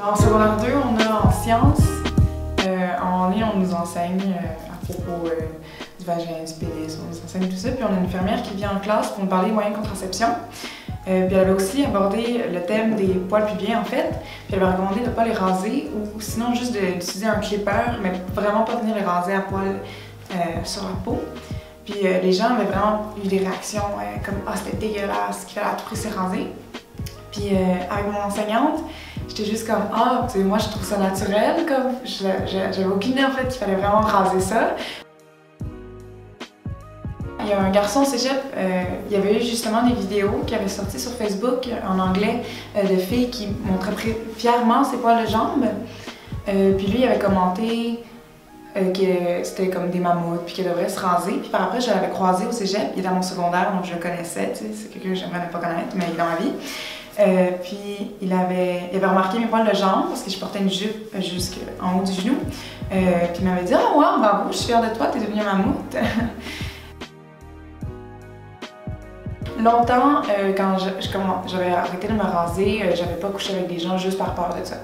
En secondaire 2, on a en sciences, en ligne, on nous enseigne à propos du vagin, du pénis, on nous enseigne tout ça. Puis on a une infirmière qui vient en classe pour nous parler des moyens de contraception. Puis elle avait aussi abordé le thème des poils pubiens en fait. Puis elle avait recommandé de ne pas les raser ou sinon juste d'utiliser un clipper, mais vraiment pas venir les raser à poil sur la peau. Puis les gens avaient vraiment eu des réactions comme « Ah, c'était dégueulasse, qu'il fallait à tout prix se raser ». Puis avec mon enseignante, j'étais juste comme « Ah, tu sais, moi je trouve ça naturel, comme j'avais aucune idée en fait qu'il fallait vraiment raser ça ». Il y a un garçon au cégep, il y avait eu justement des vidéos qui avaient sorti sur Facebook en anglais de filles qui montraient fièrement ses poils de jambes. Puis lui, il avait commenté que c'était comme des mammouths, puis qu'il devrait se raser. Puis par après, je l'avais croisé au cégep, il était à mon secondaire, donc je le connaissais, tu sais, c'est quelqu'un que j'aimerais ne pas connaître, mais il est dans ma vie. Puis il avait remarqué mes poils de jambes, parce que je portais une jupe jusqu'en haut du genou. Puis il m'avait dit « Ah, wow, bravo, je suis fière de toi, t'es devenue un mammouth. » Longtemps, quand j'avais arrêté de me raser, j'avais pas couché avec des gens juste par peur de ça.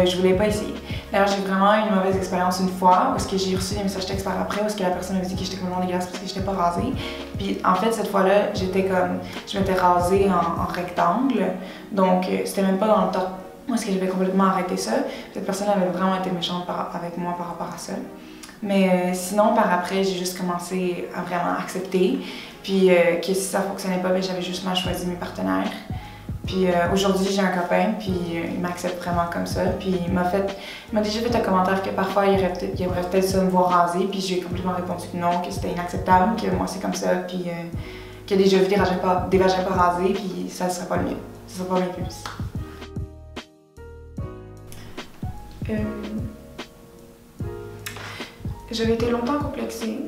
Je voulais pas essayer. D'ailleurs, j'ai vraiment eu une mauvaise expérience une fois, parce que j'ai reçu des messages textes par après, parce que la personne m'avait dit que j'étais complètement dégueulasse parce que j'étais pas rasée. Puis en fait, cette fois-là, je m'étais rasée en rectangle, donc c'était même pas dans le temps où est-ce que j'avais complètement arrêté ça. Cette personne avait vraiment été méchante avec moi par rapport à ça. Mais sinon, par après, j'ai juste commencé à vraiment accepter. Puis que si ça fonctionnait pas, ben, j'avais juste mal choisi mes partenaires. Puis aujourd'hui, j'ai un copain, puis il m'accepte vraiment comme ça. Puis il m'a déjà fait un commentaire que parfois il aimerait peut-être ça me voir raser. Puis j'ai complètement répondu que non, que c'était inacceptable, que moi c'est comme ça. Puis qu'il a déjà vu des vagins pas rasés, puis ça serait pas le mieux. Ça serait pas mes pubis. J'avais été longtemps complexée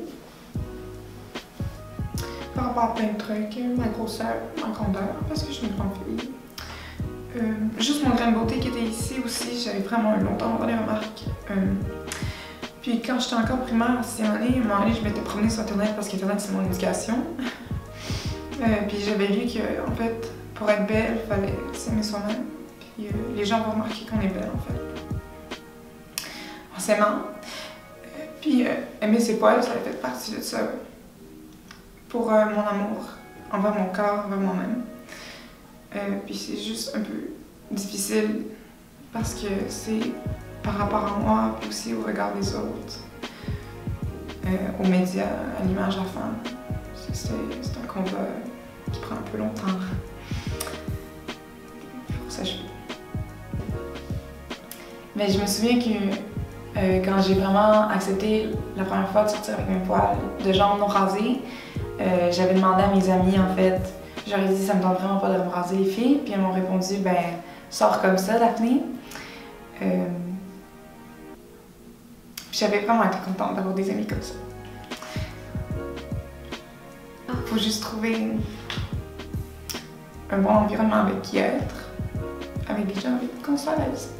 par rapport à plein de trucs, ma grosseur, ma grandeur, parce que je suis une grande fille. Juste mon grain de beauté qui était ici aussi, j'avais vraiment eu longtemps à avoir des remarques. Puis quand j'étais encore primaire, en 6e année, à un moment donné, je m'étais promenée sur Internet parce qu'Internet c'est mon éducation. Puis j'avais lu que, en fait, pour être belle, il fallait s'aimer soi-même. Puis les gens vont remarquer qu'on est belle, en fait. En s'aimant. Puis aimer ses poils, ça a fait partie de ça. Pour mon amour envers mon corps, envers moi-même. Puis c'est juste un peu difficile parce que c'est par rapport à moi, puis aussi au regard des autres, aux médias, à l'image de la femme. C'est un combat qui prend un peu longtemps pour s'achever. Mais je me souviens que quand j'ai vraiment accepté la première fois de sortir avec mes poils de jambes non rasées, j'avais demandé à mes amis en fait, j'aurais dit ça me tente vraiment pas de me raser les filles, puis elles m'ont répondu ben sors comme ça Daphné. J'avais vraiment été contente d'avoir des amis comme ça. Faut juste trouver un bon environnement avec qui être, avec des gens avec qui on soit à l'aise.